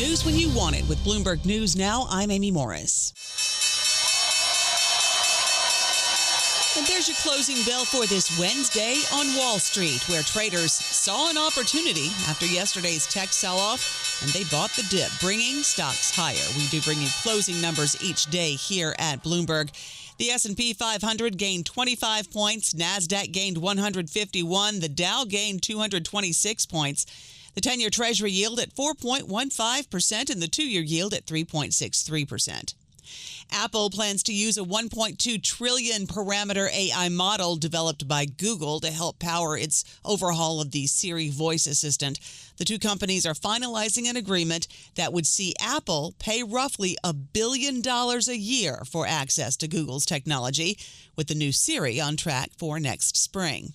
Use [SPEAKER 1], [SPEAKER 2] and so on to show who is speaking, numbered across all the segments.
[SPEAKER 1] News when you want it with Bloomberg News Now. I'm Amy Morris. And there's your closing bell for this Wednesday on Wall Street, where traders saw an opportunity after yesterday's tech sell-off, and they bought the dip, bringing stocks higher. We do bring you closing numbers each day here at Bloomberg. The S&P 500 gained 25 points. NASDAQ gained 151. The Dow gained 226 points. The 10-year Treasury yield at 4.15% and the 2-year yield at 3.63%. Apple plans to use a $1.2 trillion parameter AI model developed by Google to help power its overhaul of the Siri voice assistant. The two companies are finalizing an agreement that would see Apple pay roughly $1 billion a year for access to Google's technology, with the new Siri on track for next spring.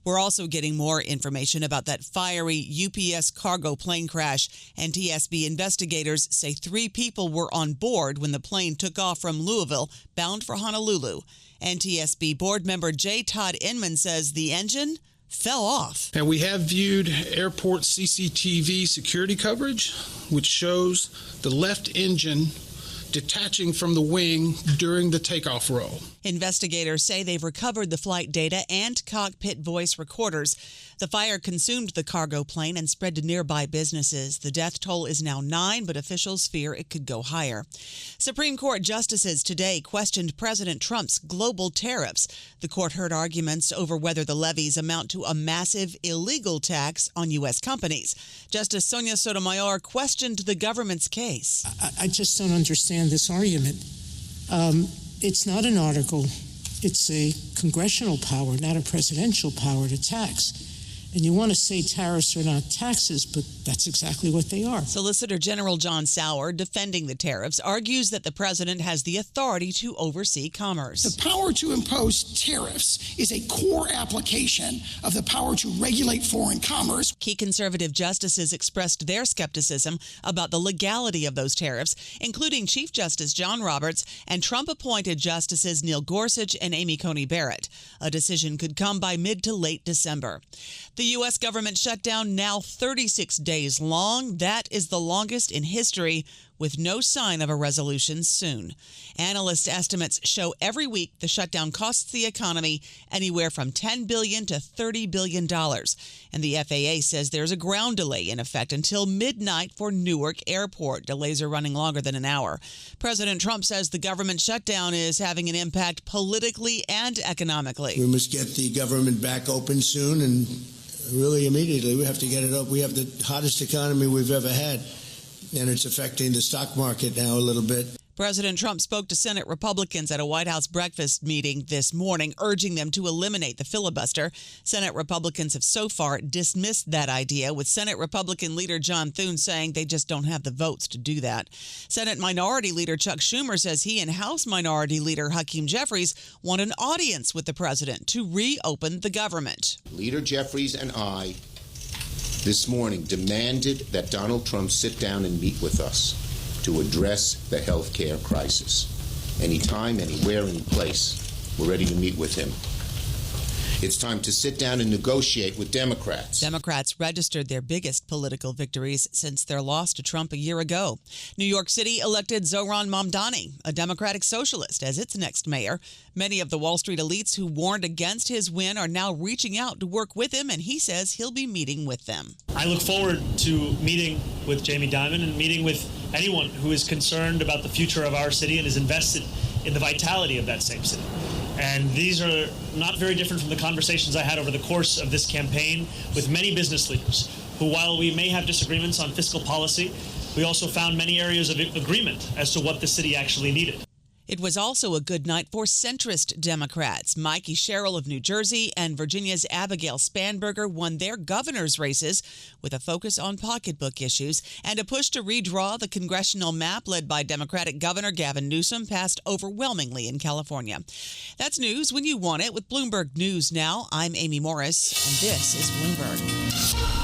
[SPEAKER 1] We're also getting more information about that fiery UPS cargo plane crash. NTSB investigators say 3 people were on board when the plane took off from Louisville, bound for Honolulu. NTSB board member J. Todd Inman says the engine fell off.
[SPEAKER 2] And we have viewed airport CCTV security coverage, which shows the left engine detaching from the wing during the takeoff roll.
[SPEAKER 1] Investigators say they've recovered the flight data and cockpit voice recorders. The fire consumed the cargo plane and spread to nearby businesses. The death toll is now 9, but officials fear it could go higher. Supreme Court justices today questioned President Trump's global tariffs. The court heard arguments over whether the levies amount to a massive illegal tax on U.S. companies. Justice Sonia Sotomayor questioned the government's case.
[SPEAKER 3] I just don't understand this argument. It's not an article. It's a congressional power, not a presidential power to tax. And you want to say tariffs are not taxes, but that's exactly what they are.
[SPEAKER 1] Solicitor General John Sauer, defending the tariffs, argues that the president has the authority to oversee commerce.
[SPEAKER 4] The power to impose tariffs is a core application of the power to regulate foreign commerce.
[SPEAKER 1] Key conservative justices expressed their skepticism about the legality of those tariffs, including Chief Justice John Roberts and Trump-appointed Justices Neil Gorsuch and Amy Coney Barrett. A decision could come by mid to late December. The U.S. government shutdown now 36 days long. That is the longest in history, with no sign of a resolution soon. Analyst estimates show every week the shutdown costs the economy anywhere from $10 billion to $30 billion. And the FAA says there's a ground delay in effect until midnight for Newark Airport. Delays are running longer than an hour. President Trump says the government shutdown is having an impact politically and economically.
[SPEAKER 5] We must get the government back open soon and really immediately. We have to get it up. We have the hottest economy we've ever had, and it's affecting the stock market now a little bit.
[SPEAKER 1] President Trump spoke to Senate Republicans at a White House breakfast meeting this morning, urging them to eliminate the filibuster. Senate Republicans have so far dismissed that idea, with Senate Republican leader John Thune saying they just don't have the votes to do that. Senate Minority Leader Chuck Schumer says he and House Minority Leader Hakeem Jeffries want an audience with the president to reopen the government.
[SPEAKER 6] Leader Jeffries and I this morning demanded that Donald Trump sit down and meet with us to address the health care crisis. Anytime, anywhere, any place, we're ready to meet with him. It's time to sit down and negotiate with Democrats.
[SPEAKER 1] Democrats registered their biggest political victories since their loss to Trump a year ago. New York City elected Zohran Mamdani, a Democratic socialist, as its next mayor. Many of the Wall Street elites who warned against his win are now reaching out to work with him, and he says he'll be meeting with them.
[SPEAKER 7] I look forward to meeting with Jamie Dimon and meeting with anyone who is concerned about the future of our city and is invested in the vitality of that same city. And these are not very different from the conversations I had over the course of this campaign with many business leaders who, while we may have disagreements on fiscal policy, we also found many areas of agreement as to what the city actually needed.
[SPEAKER 1] It was also a good night for centrist Democrats. Mikey Sherrill of New Jersey and Virginia's Abigail Spanberger won their governor's races with a focus on pocketbook issues, and a push to redraw the congressional map led by Democratic Governor Gavin Newsom passed overwhelmingly in California. That's news when you want it with Bloomberg News Now. I'm Amy Morris, and this is Bloomberg.